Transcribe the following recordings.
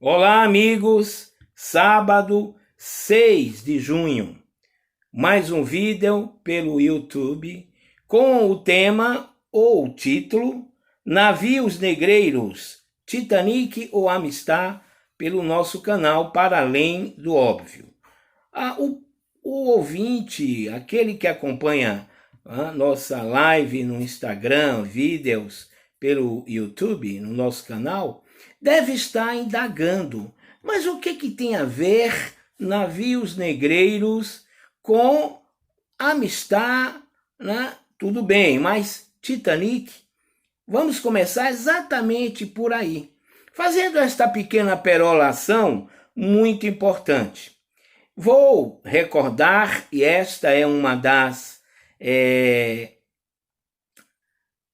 Olá, amigos! Sábado 6 de junho, mais um vídeo pelo YouTube com o tema ou o título Navios Negreiros, Titanic ou Amistad, pelo nosso canal Para Além do Óbvio. O ouvinte, aquele que acompanha a nossa live no Instagram, vídeos pelo YouTube, no nosso canal, deve estar indagando, mas o que tem a ver navios negreiros com Amistad, né? Tudo bem, mas Titanic? Vamos começar exatamente por aí, fazendo esta pequena perolação muito importante. Vou recordar, e esta é uma das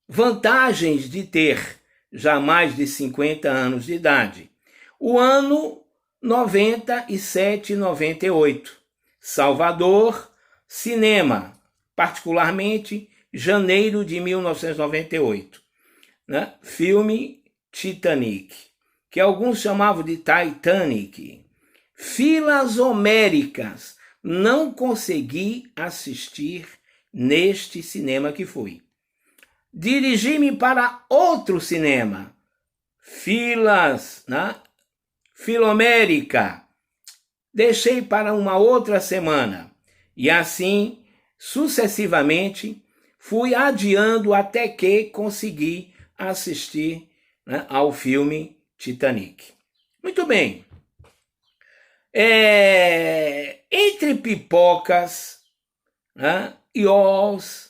vantagens de ter já mais de 50 anos de idade. O ano 97 e 98. Salvador, cinema, particularmente janeiro de 1998. Né? Filme Titanic, que alguns chamavam de Titanic. Filas homéricas, não consegui assistir neste cinema que fui. Dirigi-me para outro cinema, filas, né? Filomérica, deixei para uma outra semana, e assim, sucessivamente, fui adiando até que consegui assistir, né, ao filme Titanic. Muito bem. Entre pipocas, né, iós,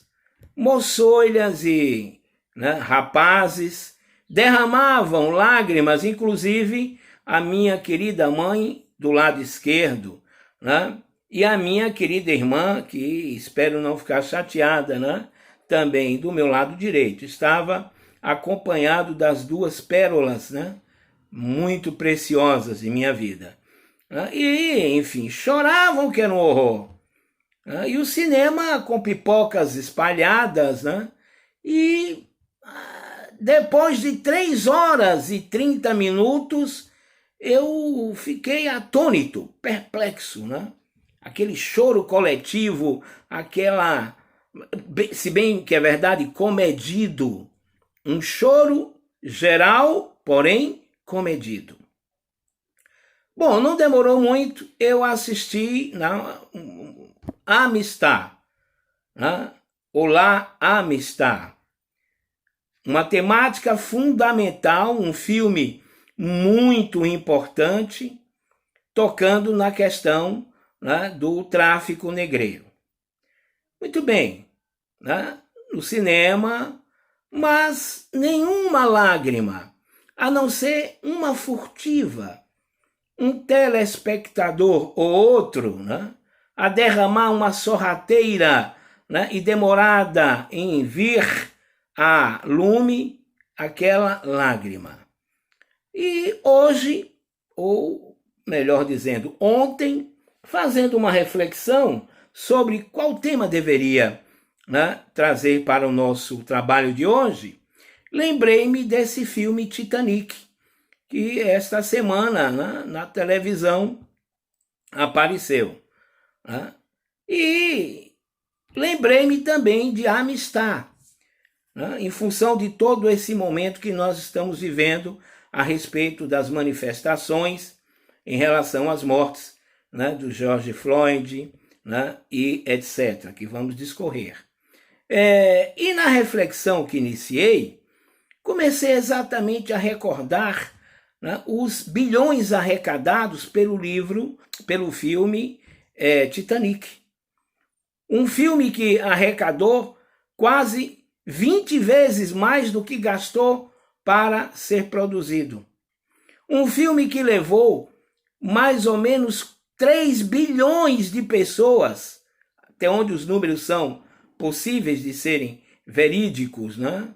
moçoilhas e, né, rapazes derramavam lágrimas, inclusive a minha querida mãe do lado esquerdo, né, e a minha querida irmã, que espero não ficar chateada, né, também do meu lado direito. Estava acompanhado das duas pérolas, né, muito preciosas em minha vida. E, enfim, choravam que era um horror. E o cinema com pipocas espalhadas, né? E depois de 3 horas e 30 minutos, eu fiquei atônito, perplexo, né? Aquele choro coletivo, se bem que é verdade, comedido. Um choro geral, porém comedido. Bom, não demorou muito, eu assisti Amistad, né? Olá, Amistad. Uma temática fundamental, um filme muito importante, tocando na questão, né, do tráfico negreiro. Muito bem, né? No cinema, mas nenhuma lágrima, a não ser uma furtiva. Um telespectador ou outro, né, a derramar uma sorrateira, né, e demorada em vir a lume aquela lágrima. E hoje, ou melhor dizendo, ontem, fazendo uma reflexão sobre qual tema deveria, né, trazer para o nosso trabalho de hoje, lembrei-me desse filme Titanic, que esta semana, né, na televisão apareceu. Né? E lembrei-me também de Amistad, né, em função de todo esse momento que nós estamos vivendo a respeito das manifestações em relação às mortes, né, do George Floyd, né, e etc., que vamos discorrer. E na reflexão que iniciei, comecei exatamente a recordar, né, os bilhões arrecadados pelo filme Titanic. Um filme que arrecadou quase 20 vezes mais do que gastou para ser produzido. Um filme que levou mais ou menos 3 bilhões de pessoas, até onde os números são possíveis de serem verídicos, né?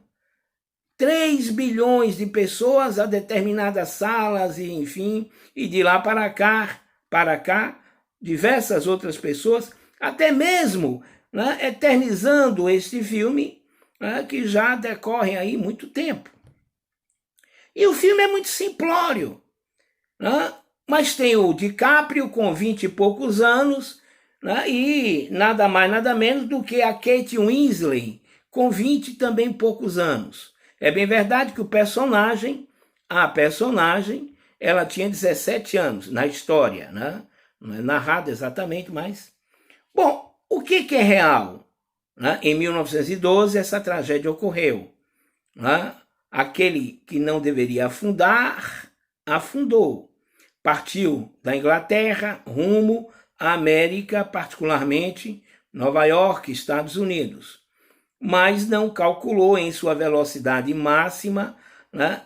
3 bilhões de pessoas a determinadas salas, e enfim, e de lá para cá, diversas outras pessoas, até mesmo, né, eternizando este filme, né, que já decorre aí muito tempo. E o filme é muito simplório. né? Mas tem o DiCaprio com 20 e poucos anos, né? E nada mais, nada menos do que a Kate Winslet com 20 também poucos anos. É bem verdade que a personagem, ela tinha 17 anos na história, né? Não é narrado exatamente, mas... Bom, o que é real? Né? Em 1912, essa tragédia ocorreu. Né? Aquele que não deveria afundar, afundou. Partiu da Inglaterra rumo à América, particularmente Nova York, Estados Unidos. Mas não calculou em sua velocidade máxima, né?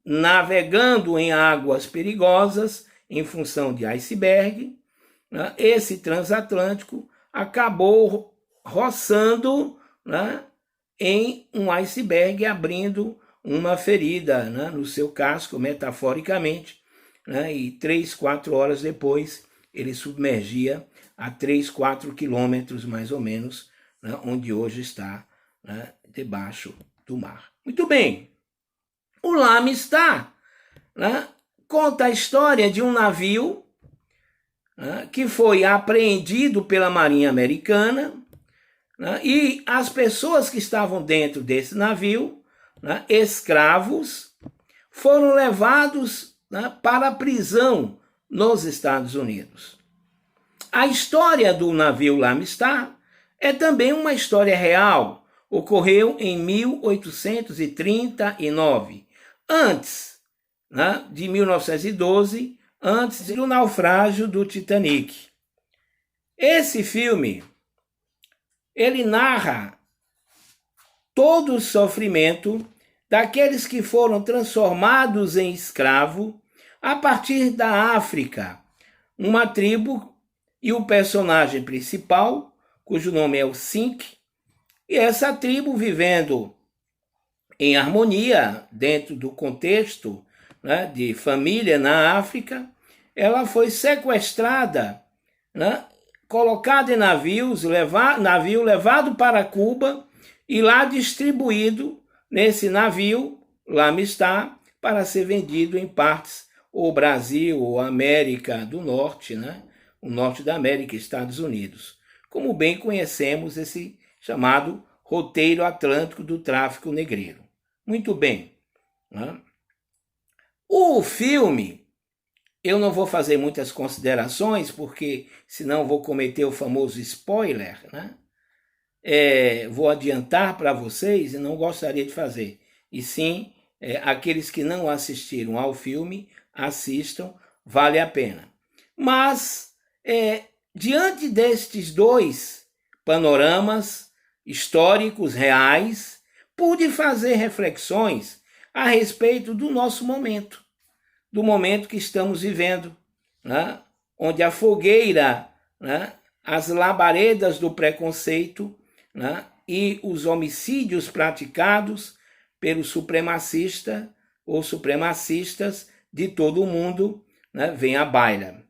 Navegando em águas perigosas em função de iceberg, né? Esse transatlântico acabou roçando, né? Em um iceberg, abrindo uma ferida, né? No seu casco, metaforicamente, né? E 3, 4 horas depois ele submergia a 3, 4 quilômetros mais ou menos, né? Onde hoje está, né? Debaixo do mar. Muito bem, o Lame está, né? Conta a história de um navio, né? Que foi apreendido pela Marinha Americana, né? E as pessoas que estavam dentro desse navio, né? Escravos, foram levados, né? Para a prisão nos Estados Unidos. A história do navio Lame Star é também uma história real. Ocorreu em 1839, antes, né, de 1912, antes do naufrágio do Titanic. Esse filme, ele narra todo o sofrimento daqueles que foram transformados em escravo a partir da África, uma tribo, e o personagem principal, cujo nome é o Cinque, e essa tribo vivendo em harmonia dentro do contexto, né, de família na África, ela foi sequestrada, né, colocada em navio levado para Cuba e lá distribuído nesse navio, Lame Star, para ser vendido em partes, ou Brasil, ou América do Norte, né? O norte da América, Estados Unidos. Como bem conhecemos esse chamado roteiro atlântico do tráfico negreiro. Muito bem. Né? O filme, eu não vou fazer muitas considerações, porque senão vou cometer o famoso spoiler, né? Vou adiantar para vocês e não gostaria de fazer. E sim, aqueles que não assistiram ao filme, assistam, vale a pena. Mas, diante destes dois panoramas históricos reais, pude fazer reflexões a respeito do nosso momento, do momento que estamos vivendo, né? Onde a fogueira, né? As labaredas do preconceito, né? E os homicídios praticados pelos supremacistas ou supremacistas de todo o mundo, né? Vem à baila.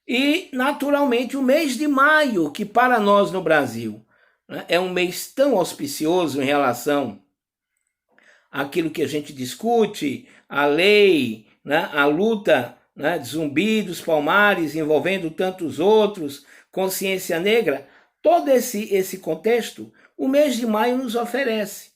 E, naturalmente, o mês de maio, que para nós no Brasil, né, é um mês tão auspicioso em relação àquilo que a gente discute, a lei, né, a luta, né, de Zumbi dos Palmares, envolvendo tantos outros, consciência negra, todo esse contexto, o mês de maio nos oferece.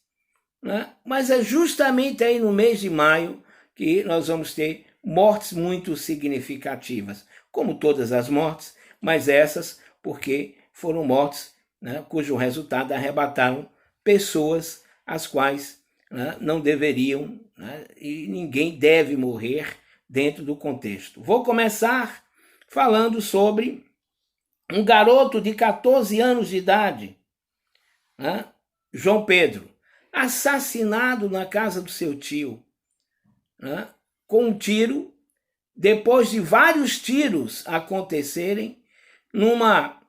Né? Mas é justamente aí no mês de maio que nós vamos ter mortes muito significativas, como todas as mortes, mas essas porque foram mortes, né, cujo resultado arrebataram pessoas as quais, né, não deveriam, né, e ninguém deve morrer dentro do contexto. Vou começar falando sobre um garoto de 14 anos de idade, né, João Pedro, assassinado na casa do seu tio, né, com um tiro, depois de vários tiros acontecerem, numa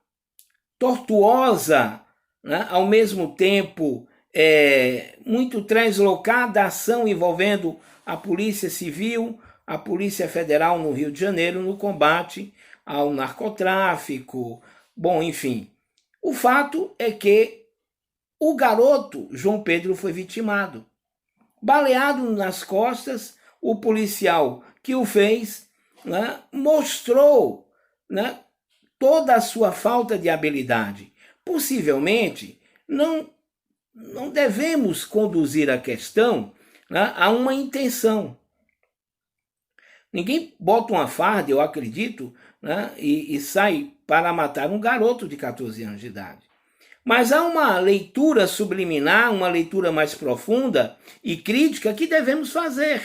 tortuosa, né, ao mesmo tempo muito translocada ação envolvendo a Polícia Civil, a Polícia Federal no Rio de Janeiro, no combate ao narcotráfico. Bom, enfim, o fato é que o garoto João Pedro foi vitimado. Baleado nas costas, o policial que o fez né, mostrou, né, toda a sua falta de habilidade. Possivelmente, não devemos conduzir a questão, né, a uma intenção. Ninguém bota uma farda, eu acredito, né, e sai para matar um garoto de 14 anos de idade. Mas há uma leitura subliminar, uma leitura mais profunda e crítica que devemos fazer.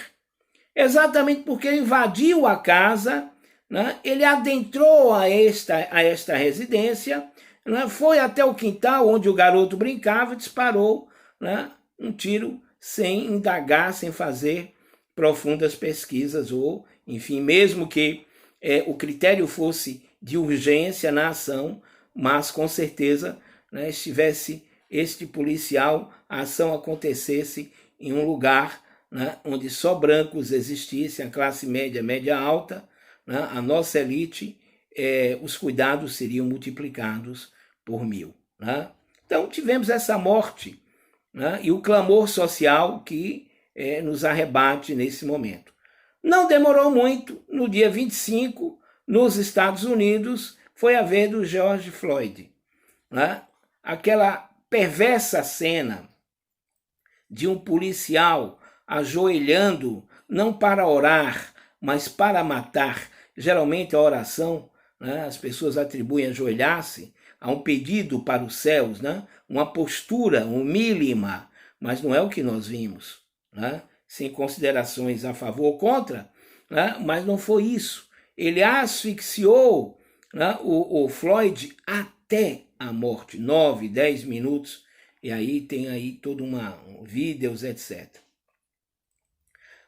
Exatamente porque ele invadiu a casa, né, ele adentrou a esta residência, né, foi até o quintal onde o garoto brincava e disparou, né, um tiro sem indagar, sem fazer profundas pesquisas, ou, enfim, mesmo que o critério fosse de urgência na ação, mas com certeza, né, estivesse este policial, a ação acontecesse em um lugar, né, onde só brancos existissem, a classe média, média alta, né, a nossa elite, os cuidados seriam multiplicados por 1000. Né? Então tivemos essa morte, né, e o clamor social que nos arrebate nesse momento. Não demorou muito, no dia 25, nos Estados Unidos, foi a vez do George Floyd. Né? Aquela perversa cena de um policial ajoelhando, não para orar, mas para matar. Geralmente a oração, né, as pessoas atribuem ajoelhar-se a um pedido para os céus, né, uma postura humílima, mas não é o que nós vimos. Né, sem considerações a favor ou contra, né, mas não foi isso. Ele asfixiou, né, o Floyd até a morte, 9, 10 minutos, e aí tem aí todo vídeos, etc.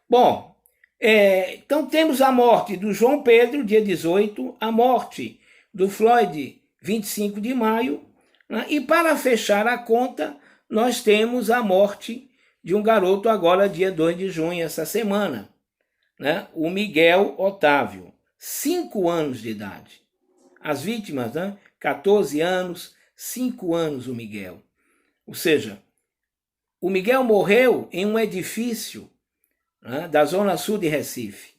Bom, então temos a morte do João Pedro, dia 18, a morte do Floyd, 25 de maio, né, e para fechar a conta, nós temos a morte de um garoto agora, dia 2 de junho, essa semana, né, o Miguel Otávio, 5 anos de idade. As vítimas, né, 14 anos, 5 anos o Miguel. Ou seja, o Miguel morreu em um edifício, né, da zona sul de Recife.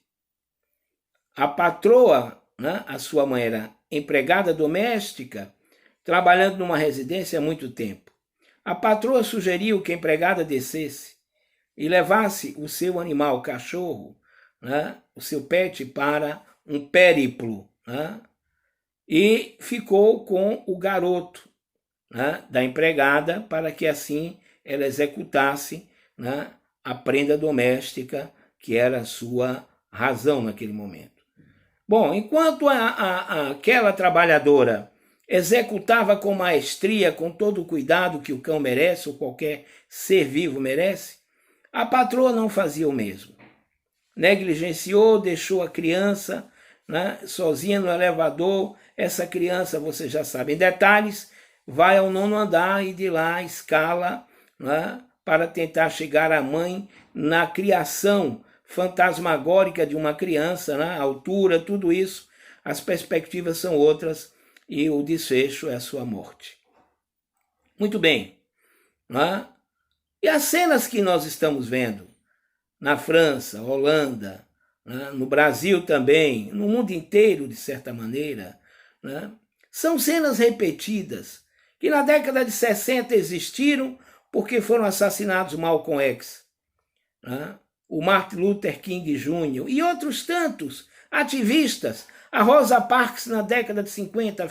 A patroa, né, a sua mãe era empregada doméstica, trabalhando numa residência há muito tempo. A patroa sugeriu que a empregada descesse e levasse o seu animal, o cachorro, né, o seu pet, para um périplo, né, e ficou com o garoto, né, da empregada, para que assim ela executasse, né, a prenda doméstica, que era a sua razão naquele momento. Bom, enquanto aquela trabalhadora executava com maestria, com todo o cuidado que o cão merece, ou qualquer ser vivo merece, a patroa não fazia o mesmo. Negligenciou, deixou a criança, né, sozinha no elevador. Essa criança, você já sabe em detalhes, vai ao 9º andar e de lá escala, né, para tentar chegar à mãe na criação fantasmagórica de uma criança, né, a altura, tudo isso. As perspectivas são outras e o desfecho é a sua morte. Muito bem. Né? E as cenas que nós estamos vendo na França, Holanda, né, no Brasil também, no mundo inteiro, de certa maneira, né, são cenas repetidas que na década de 60 existiram porque foram assassinados Malcolm X, né, o Martin Luther King Jr. e outros tantos ativistas. A Rosa Parks, na década de 50,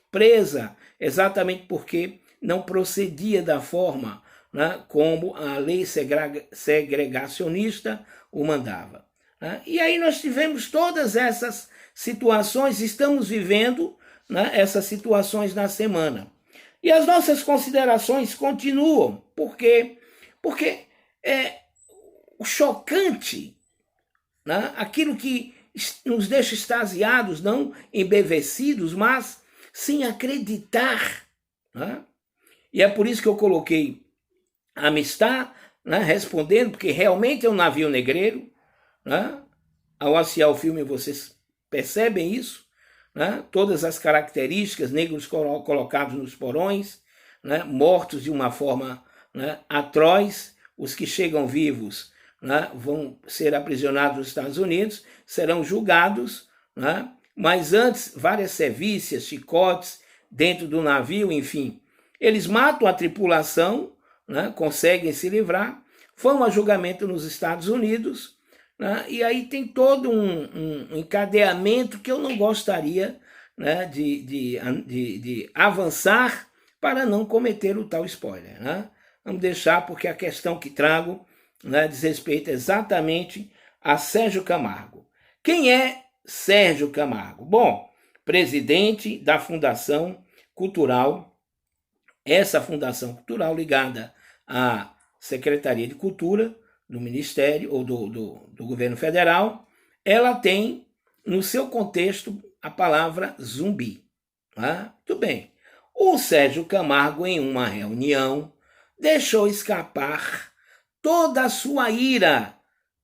presa, exatamente porque não procedia da forma, né, como a lei segregacionista o mandava. Né? E aí nós tivemos todas essas situações, estamos vivendo, né, essas situações na semana. E as nossas considerações continuam. Por quê? Porque o chocante, né, aquilo que nos deixa extasiados, não embevecidos, mas sem acreditar. Né? E é por isso que eu coloquei Amistad, né, respondendo, porque realmente é um navio negreiro. Né? Ao assistir o filme vocês percebem isso. Né? Todas as características, negros colocados nos porões, né? Mortos de uma forma, né, atroz, os que chegam vivos, né, vão ser aprisionados nos Estados Unidos, serão julgados, né, mas antes várias sevícias, chicotes dentro do navio, enfim. Eles matam a tripulação, né, conseguem se livrar, vão a julgamento nos Estados Unidos, né, e aí tem todo um encadeamento que eu não gostaria, né, de avançar para não cometer o tal spoiler. Né? Vamos deixar, porque a questão que trago, né, diz respeito exatamente a Sérgio Camargo. Quem é Sérgio Camargo? Bom, presidente da Fundação Cultural, essa Fundação Cultural ligada à Secretaria de Cultura do Ministério ou do Governo Federal, ela tem no seu contexto a palavra zumbi. Ah, muito bem. O Sérgio Camargo, em uma reunião, deixou escapar toda a sua ira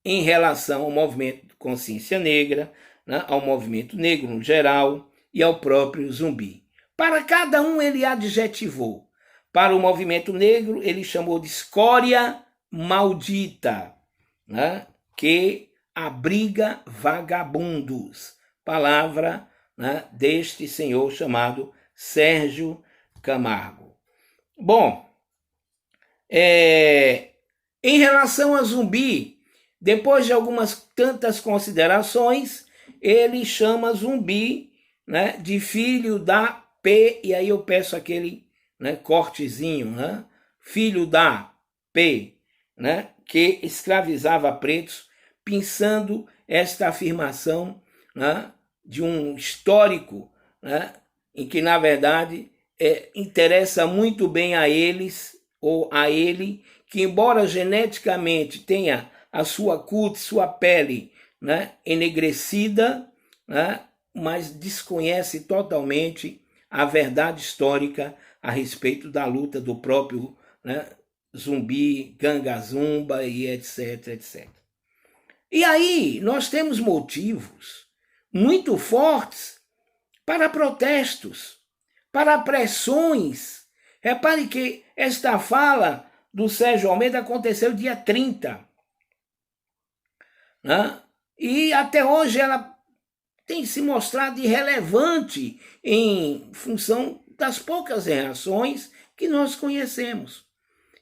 em relação ao movimento de consciência negra, né, ao movimento negro no geral e ao próprio zumbi. Para cada um ele adjetivou. Para o movimento negro ele chamou de escória maldita, né, que abriga vagabundos. Palavra, né, deste senhor chamado Sérgio Camargo. Bom, em relação a zumbi, depois de algumas tantas considerações, ele chama zumbi, né, de filho da P, e aí eu peço aquele, né, cortezinho, né, filho da P, né, que escravizava pretos, pensando esta afirmação, né, de um histórico, né, em que, na verdade, interessa muito bem a eles, ou a ele, que embora geneticamente tenha a sua cutis, sua pele, né, enegrecida, né, mas desconhece totalmente a verdade histórica a respeito da luta do próprio, né, zumbi, ganga zumba e etc, etc. E aí nós temos motivos muito fortes para protestos, para pressões. Repare que esta fala do Sérgio Almeida aconteceu dia 30. Né? E até hoje ela tem se mostrado irrelevante em função das poucas reações que nós conhecemos.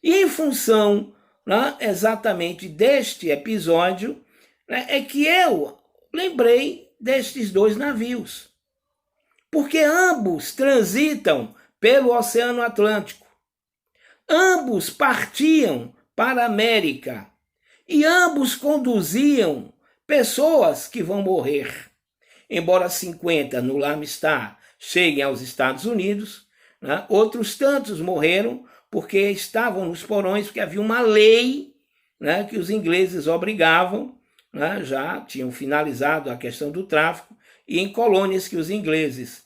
E em função, né, exatamente deste episódio, né, é que eu lembrei destes dois navios. Porque ambos transitam pelo Oceano Atlântico. Ambos partiam para a América. E ambos conduziam pessoas que vão morrer. Embora 50 no Lamistar cheguem aos Estados Unidos, né, outros tantos morreram porque estavam nos porões, porque havia uma lei, né, que os ingleses obrigavam, né, já tinham finalizado a questão do tráfico, e em colônias que os ingleses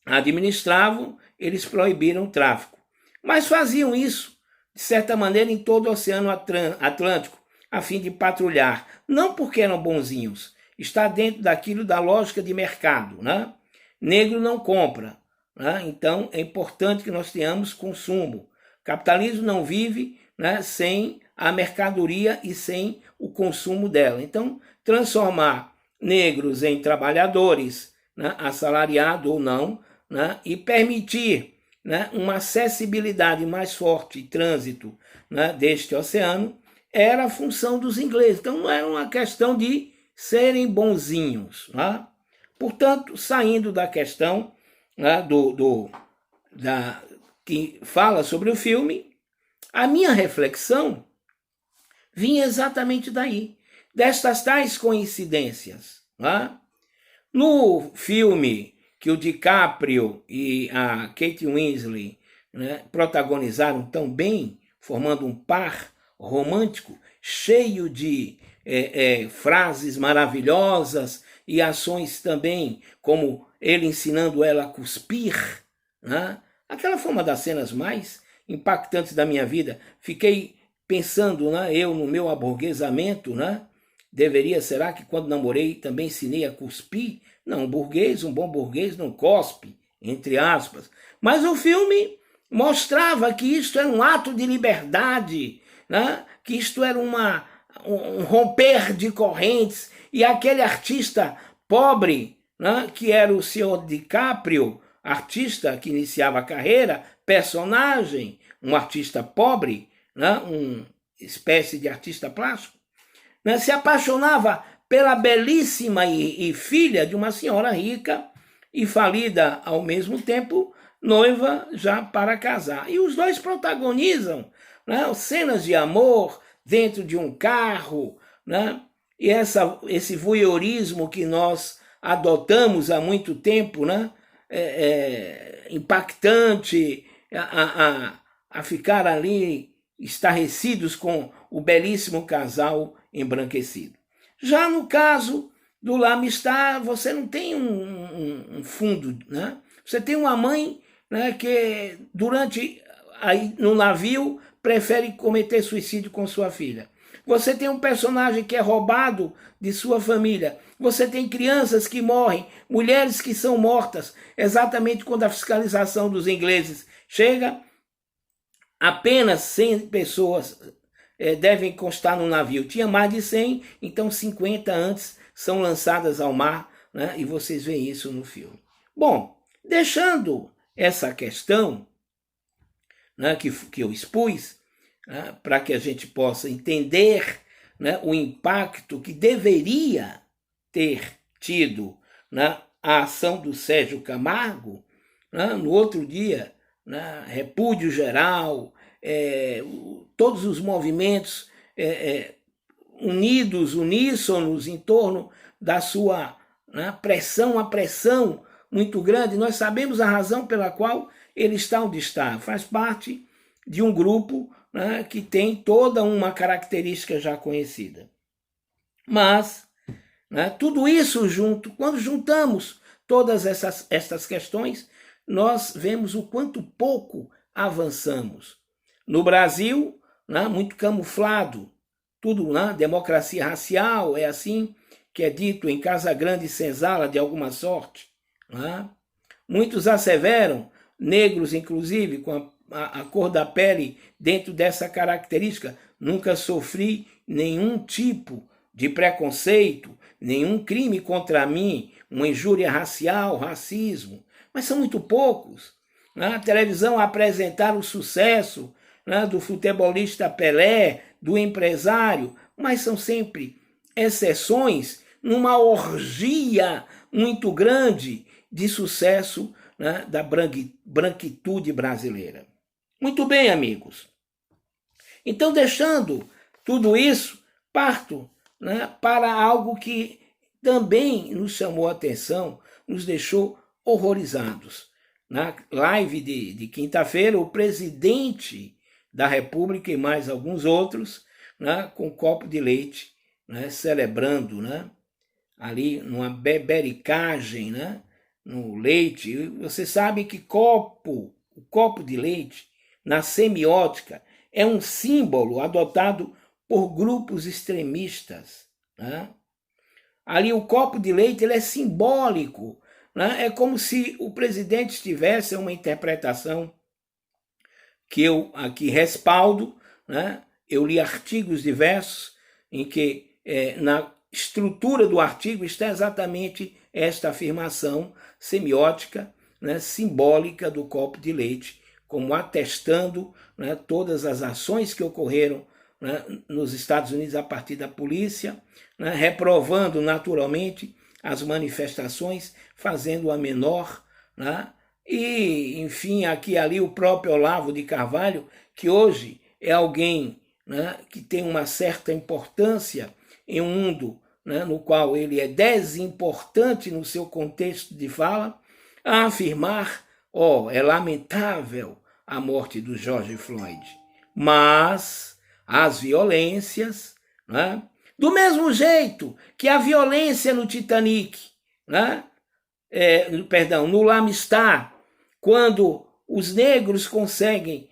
administravam, eles proibiram o tráfico. Mas faziam isso, de certa maneira, em todo o Oceano Atlântico, a fim de patrulhar. Não porque eram bonzinhos, está dentro daquilo da lógica de mercado. Né? Negro não compra, né? Então é importante que nós tenhamos consumo. O capitalismo não vive, né, sem a mercadoria e sem o consumo dela. Então, transformar negros em trabalhadores, né, assalariado ou não, né, e permitir, né, uma acessibilidade mais forte e trânsito, né, deste oceano, era a função dos ingleses. Então não era uma questão de serem bonzinhos. Né? Portanto, saindo da questão, né, que fala sobre o filme, a minha reflexão vinha exatamente daí, destas tais coincidências. Né? No filme que o DiCaprio e a Kate Winslet, né, protagonizaram tão bem, formando um par romântico, cheio de frases maravilhosas e ações também, como ele ensinando ela a cuspir. Né? Aquela foi uma das cenas mais impactantes da minha vida. Fiquei pensando, né, eu no meu aburguesamento, né? Será que quando namorei também ensinei a cuspir? Não, um bom burguês não cospe, entre aspas. Mas o filme mostrava que isto era um ato de liberdade, né, que isto era um romper de correntes, e aquele artista pobre, né, que era o senhor DiCaprio, artista que iniciava a carreira, personagem, um artista pobre, né, uma espécie de artista plástico, né, se apaixonava pela belíssima e filha de uma senhora rica e falida ao mesmo tempo, noiva já para casar. E os dois protagonizam, né, cenas de amor dentro de um carro, né, e esse voyeurismo que nós adotamos há muito tempo, né, impactante, a ficar ali estarrecidos com o belíssimo casal embranquecido. Já no caso do L'Amistad, você não tem um fundo, né? Você tem uma mãe, né, que aí no navio prefere cometer suicídio com sua filha. Você tem um personagem que é roubado de sua família. Você tem crianças que morrem, mulheres que são mortas, exatamente quando a fiscalização dos ingleses chega. Apenas 100 pessoas devem constar no navio. Tinha mais de 100, então 50 antes são lançadas ao mar, né? E vocês veem isso no filme. Bom, deixando essa questão, né, que eu expus, né, para que a gente possa entender, né, o impacto que deveria ter tido, né, a ação do Sérgio Camargo, né, no outro dia, né, repúdio geral, todos os movimentos unidos, uníssonos em torno da sua, né, pressão, a pressão muito grande. Nós sabemos a razão pela qual ele está onde está. Faz parte de um grupo, né, que tem toda uma característica já conhecida. Mas, né, tudo isso junto, quando juntamos todas essas questões, nós vemos o quanto pouco avançamos. No Brasil, né, muito camuflado, tudo, né, democracia racial, é assim que é dito em Casa Grande e Senzala, de alguma sorte. Né? Muitos asseveram, negros inclusive, com a cor da pele dentro dessa característica, nunca sofri nenhum tipo de preconceito, nenhum crime contra mim, uma injúria racial, racismo, mas são muito poucos. A televisão apresentar o sucesso, né, do futebolista Pelé, do empresário, mas são sempre exceções numa orgia muito grande de sucesso, né, da branquitude brasileira. Muito bem, amigos. Então, deixando tudo isso, parto, né, para algo que também nos chamou a atenção, nos deixou horrorizados. Na live de quinta-feira, o presidente da República e mais alguns outros, né, com um copo de leite, né, celebrando, né, ali numa bebericagem, né, no leite. Você sabe que o copo de leite, na semiótica, é um símbolo adotado por grupos extremistas. Né? Ali o copo de leite ele é simbólico, né? É como se o presidente tivesse uma interpretação que eu aqui respaldo, né? Eu li artigos diversos em que na estrutura do artigo está exatamente esta afirmação semiótica, né, simbólica do copo de leite, como atestando, né, todas as ações que ocorreram, né, nos Estados Unidos a partir da polícia, né, reprovando naturalmente as manifestações, fazendo a menor, né, e, enfim, aqui e ali o próprio Olavo de Carvalho, que hoje é alguém, né, que tem uma certa importância em um mundo, né, no qual ele é desimportante no seu contexto de fala, a afirmar, é lamentável a morte do George Floyd, mas as violências, né, do mesmo jeito que a violência no Titanic, né, no L'Amistad, quando os negros conseguem,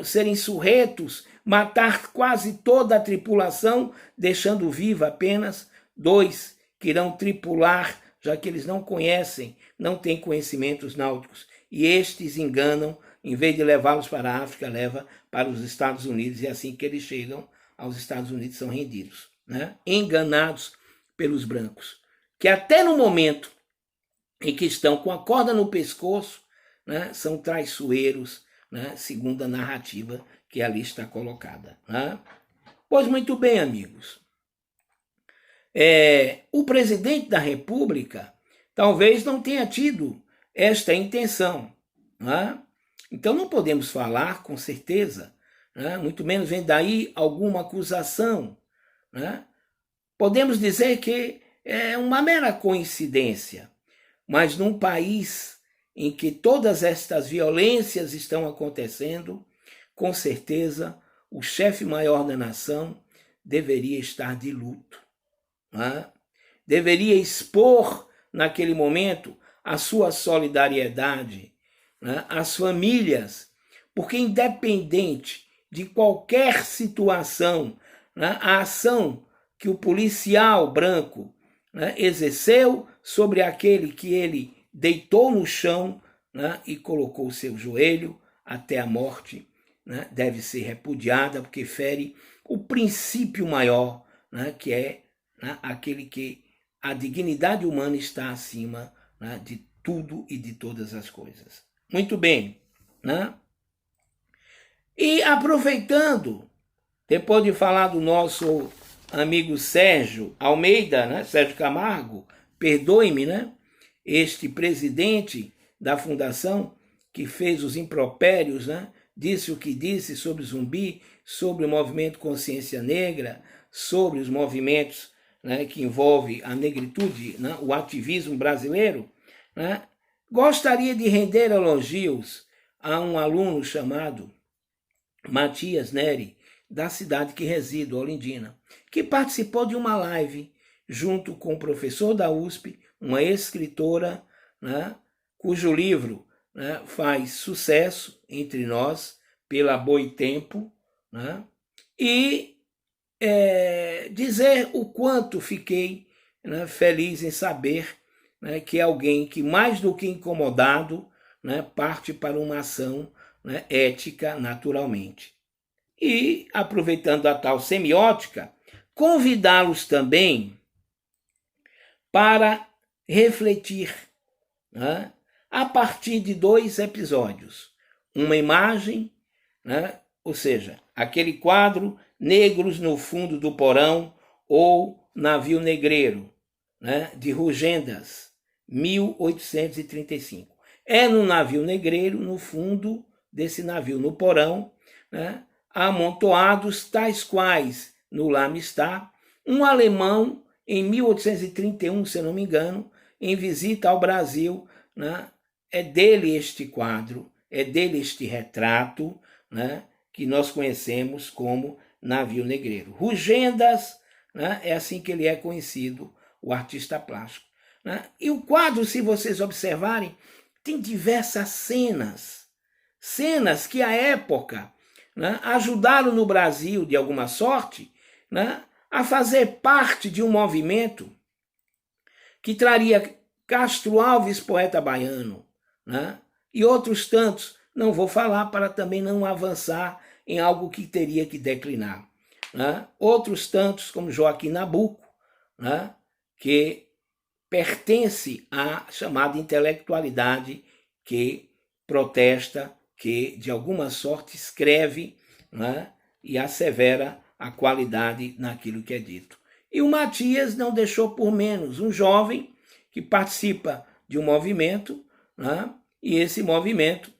ser insurretos, matar quase toda a tripulação, deixando viva apenas 2 que irão tripular, já que eles não conhecem, não têm conhecimentos náuticos. E estes enganam, em vez de levá-los para a África, leva para para os Estados Unidos, e assim que eles chegam aos Estados Unidos são rendidos, né? Enganados pelos brancos, que até no momento em que estão com a corda no pescoço, né, são traiçoeiros, né, segundo a narrativa que ali está colocada. Né? Pois muito bem, amigos. O presidente da República talvez não tenha tido esta intenção. Né? Então não podemos falar com certeza, né? Muito menos vem daí alguma acusação. Né? Podemos dizer que é uma mera coincidência, mas num país em que todas estas violências estão acontecendo, com certeza o chefe maior da nação deveria estar de luto. Né? Deveria expor naquele momento a sua solidariedade, né, às famílias, porque independente de qualquer situação, né, a ação que o policial branco, né, exerceu sobre aquele que ele deitou no chão, né, e colocou o seu joelho até a morte, né, deve ser repudiada, porque fere o princípio maior, né, que é, né, aquele que a dignidade humana está acima, né, de tudo e de todas as coisas. Muito bem. Né? E aproveitando, depois de falar do nosso amigo Sérgio Almeida, né, Sérgio Camargo, perdoe-me, né, este presidente da fundação que fez os impropérios, né, disse o que disse sobre Zumbi, sobre o movimento Consciência Negra, sobre os movimentos, né, que envolvem a negritude, né, o ativismo brasileiro, né, gostaria de render elogios a um aluno chamado Matias Neri, da cidade que resido, Olindina, que participou de uma live junto com o professor da USP, uma escritora, né, cujo livro, né, faz sucesso entre nós pela Boitempo, né, e dizer o quanto fiquei, né, feliz em saber, né, que é alguém que, mais do que incomodado, né, parte para uma ação, né, ética naturalmente. E, aproveitando a tal semiótica, convidá-los também para refletir, né, a partir de 2 episódios. Uma imagem, né, ou seja, aquele quadro Negros no Fundo do Porão ou Navio Negreiro, né, de Rugendas, 1835. É no navio negreiro, no fundo desse navio, no porão, né, amontoados tais quais no Lamistá, um alemão em 1831, se não me engano, em visita ao Brasil, né, é dele este quadro, é dele este retrato, né, que nós conhecemos como Navio Negreiro. Rugendas, né, é assim que ele é conhecido, o artista plástico. Né? E o quadro, se vocês observarem, tem diversas cenas que à época, né, ajudaram no Brasil, de alguma sorte, né, a fazer parte de um movimento que traria Castro Alves, poeta baiano, né, e outros tantos. Não vou falar para também não avançar em algo que teria que declinar. Né? Outros tantos, como Joaquim Nabuco, né, que pertence à chamada intelectualidade que protesta, que de alguma sorte escreve, né, e assevera a qualidade naquilo que é dito. E o Matias não deixou por menos, um jovem que participa de um movimento, né, e esse movimento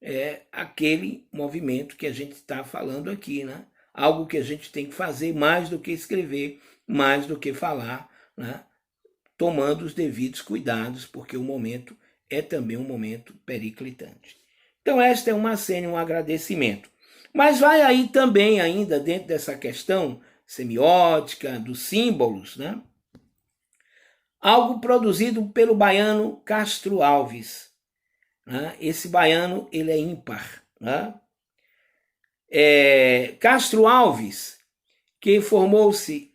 é aquele movimento que a gente está falando aqui, né? Algo que a gente tem que fazer mais do que escrever, mais do que falar, né? Tomando os devidos cuidados, porque o momento é também um momento periclitante. Então esta é uma cena, um agradecimento. Mas vai aí também, ainda dentro dessa questão semiótica, dos símbolos, né? Algo produzido pelo baiano Castro Alves. Né? Esse baiano, ele é ímpar. Né? Castro Alves, que formou-se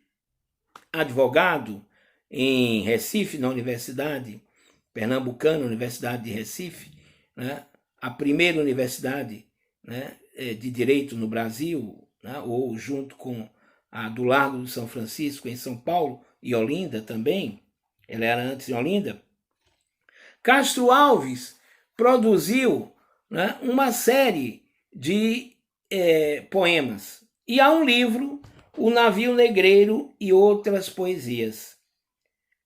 advogado em Recife, na Universidade Pernambucana, Universidade de Recife, né? A primeira universidade, né, de direito no Brasil, né, ou junto com a do Largo do São Francisco, em São Paulo, e Olinda também, ela era antes em Olinda, Castro Alves produziu, né, uma série de poemas. E há um livro, O Navio Negreiro e Outras Poesias.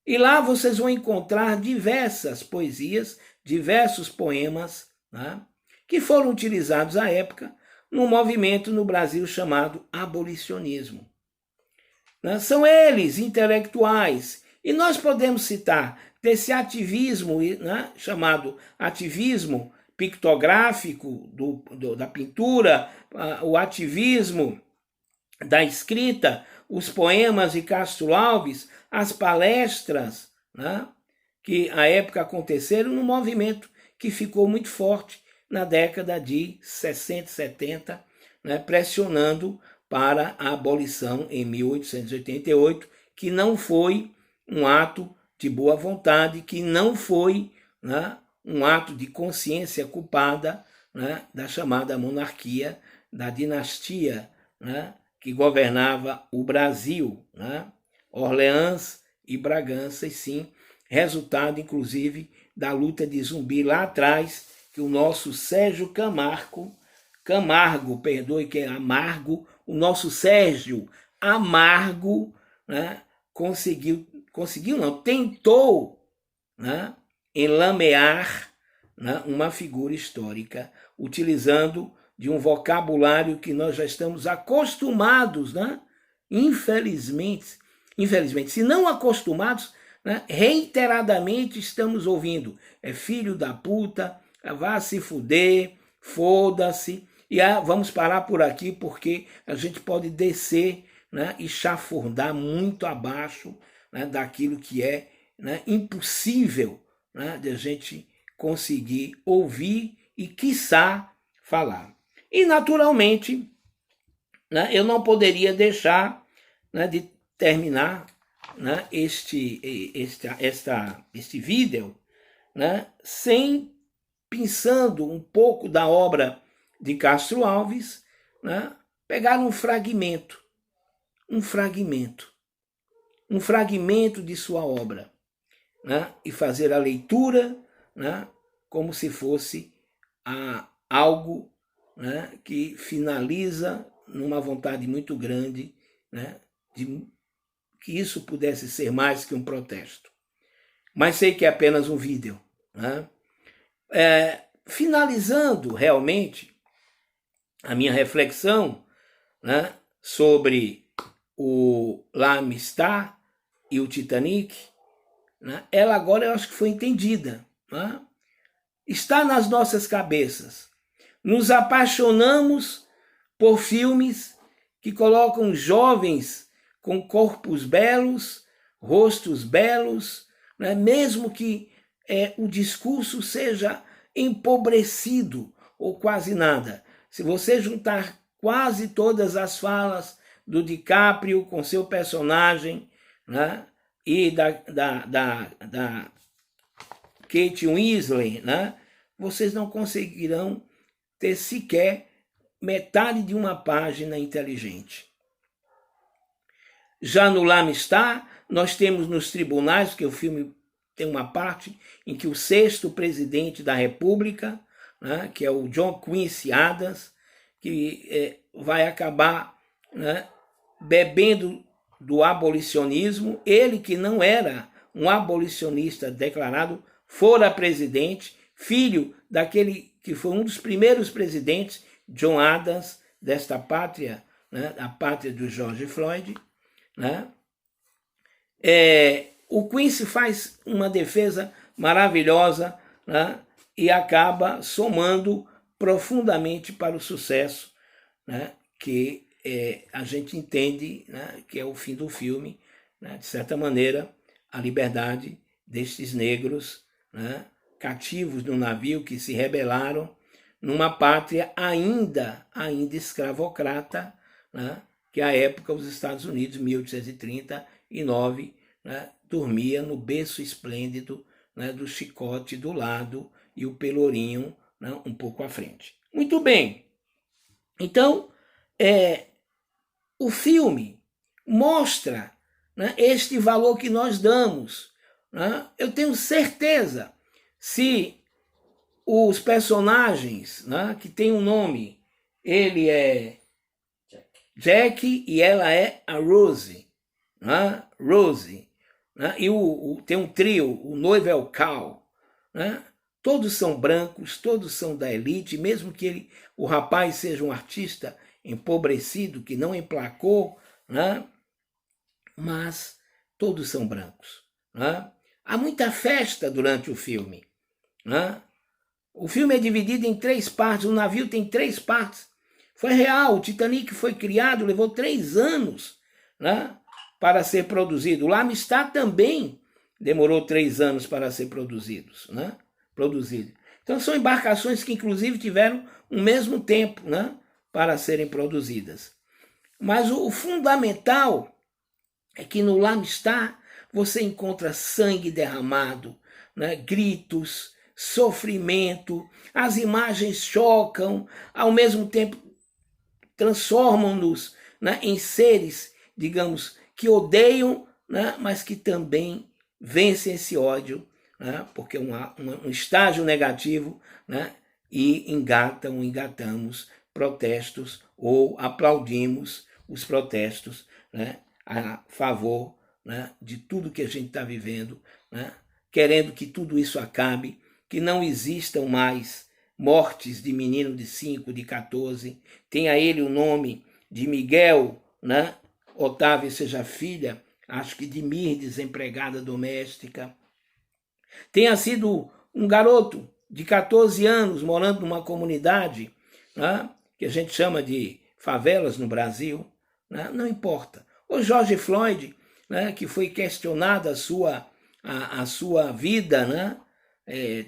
E lá vocês vão encontrar diversas poesias, diversos poemas, né, que foram utilizados à época num movimento no Brasil chamado abolicionismo. Né? São eles, intelectuais, e nós podemos citar desse ativismo, né, chamado ativismo pictográfico da pintura, o ativismo da escrita, os poemas de Castro Alves, as palestras, né, que à época aconteceram no movimento que ficou muito forte na década de 60, 70, né, pressionando para a abolição em 1888, que não foi um ato de boa vontade, que não foi, né, um ato de consciência culpada, né, da chamada monarquia, da dinastia, né, que governava o Brasil, né, Orleans e Bragança, e sim, resultado, inclusive, da luta de Zumbi lá atrás, que o nosso Sérgio Camargo, perdoe que é Amargo, o nosso Sérgio Amargo, né, conseguiu não, tentou, né, enlamear, né, uma figura histórica, utilizando de um vocabulário que nós já estamos acostumados, né, infelizmente, se não acostumados, né, reiteradamente estamos ouvindo, é filho da puta, vá se fuder, foda-se, e vamos parar por aqui porque a gente pode descer, né, e chafurdar muito abaixo, né, daquilo que é, né, impossível, né, de a gente conseguir ouvir e, quiçá, falar. E, naturalmente, né, eu não poderia deixar, né, de terminar, né, este vídeo, né, sem pensando um pouco da obra de Castro Alves, né, pegar um fragmento de sua obra, né, e fazer a leitura, né, como se fosse algo, né, que finaliza numa vontade muito grande, né, de que isso pudesse ser mais que um protesto. Mas sei que é apenas um vídeo, né? Finalizando realmente a minha reflexão, né, sobre o L'Amistad e o Titanic, né, ela agora eu acho que foi entendida, né? Está nas nossas cabeças. Nos apaixonamos por filmes que colocam jovens com corpos belos, rostos belos, né, mesmo que o discurso seja empobrecido ou quase nada. Se você juntar quase todas as falas do DiCaprio com seu personagem, né, e da Kate Winslet, né, vocês não conseguirão ter sequer metade de uma página inteligente. Já no L'Amistad, nós temos nos tribunais, porque o filme tem uma parte em que o sexto presidente da República, né, que é o John Quincy Adams, que vai acabar, né, bebendo do abolicionismo, ele que não era um abolicionista declarado, fora presidente, filho daquele que foi um dos primeiros presidentes, John Adams, desta pátria, né, a pátria do George Floyd, né? O Quincy faz uma defesa maravilhosa, né, e acaba somando profundamente para o sucesso, né, que a gente entende, né, que é o fim do filme, né, de certa maneira, a liberdade destes negros, né, cativos no navio que se rebelaram numa pátria ainda escravocrata, né, que à época os Estados Unidos, 1839, né, dormia no berço esplêndido, né, do chicote do lado e o pelourinho, né, um pouco à frente. Muito bem, Então, o filme mostra, né, este valor que nós damos. Né? Eu tenho certeza, se os personagens, né, que tem um nome, ele é Jack e ela é a Rose. Né? Rose. Né? E tem um trio, o noivo é o Cal. Né? Todos são brancos, todos são da elite, mesmo que o rapaz seja um artista empobrecido, que não emplacou, né? Mas todos são brancos. Né? Há muita festa durante o filme. Né? O filme é dividido em 3 partes, o navio tem 3 partes. Foi real, o Titanic foi criado, levou 3 anos, né, para ser produzido. O L'Amistad também demorou 3 anos para ser produzido. Então são embarcações que inclusive tiveram o mesmo tempo, né, para serem produzidas. Mas o fundamental é que no L'Amistad você encontra sangue derramado, né, gritos, sofrimento, as imagens chocam, ao mesmo tempo transformam-nos, né, em seres, digamos, que odeiam, né, mas que também vencem esse ódio, né, porque um estágio negativo, né, e engatamos protestos ou aplaudimos os protestos, né, a favor, né, de tudo que a gente está vivendo, né, querendo que tudo isso acabe, que não existam mais mortes de menino de 5, de 14, tenha ele o nome de Miguel, né? Otávio seja filha, acho que de Mirdes, empregada doméstica. Tenha sido um garoto de 14 anos morando numa comunidade, né, que a gente chama de favelas no Brasil, né, não importa. O George Floyd, né, que foi questionada a sua vida, né,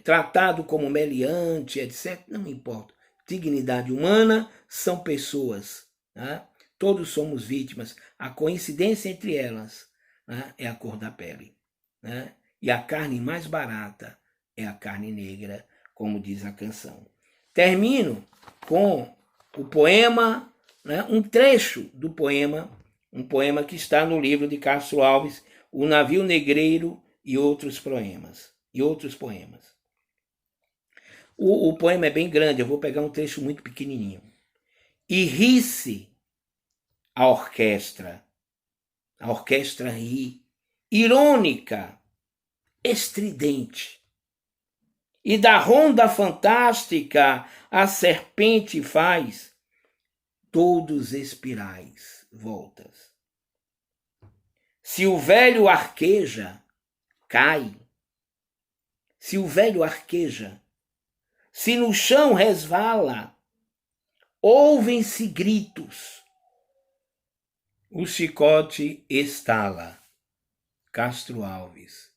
tratado como meliante, etc. Não importa. Dignidade humana são pessoas. Né? Todos somos vítimas. A coincidência entre elas, né, é a cor da pele. Né? E a carne mais barata é a carne negra, como diz a canção. Termino com o poema, né, um trecho do poema, um poema que está no livro de Castro Alves, O Navio Negreiro e outros poemas. O poema é bem grande, eu vou pegar um trecho muito pequenininho. E ri-se a orquestra ri, irônica, estridente. E da ronda fantástica a serpente faz todos espirais voltas. Se o velho arqueja, cai. Se o velho arqueja, se no chão resvala, ouvem-se gritos. O chicote estala. Castro Alves.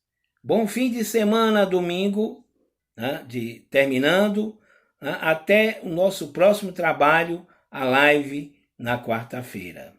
Bom fim de semana, domingo, né, terminando, né, até o nosso próximo trabalho, a live na quarta-feira.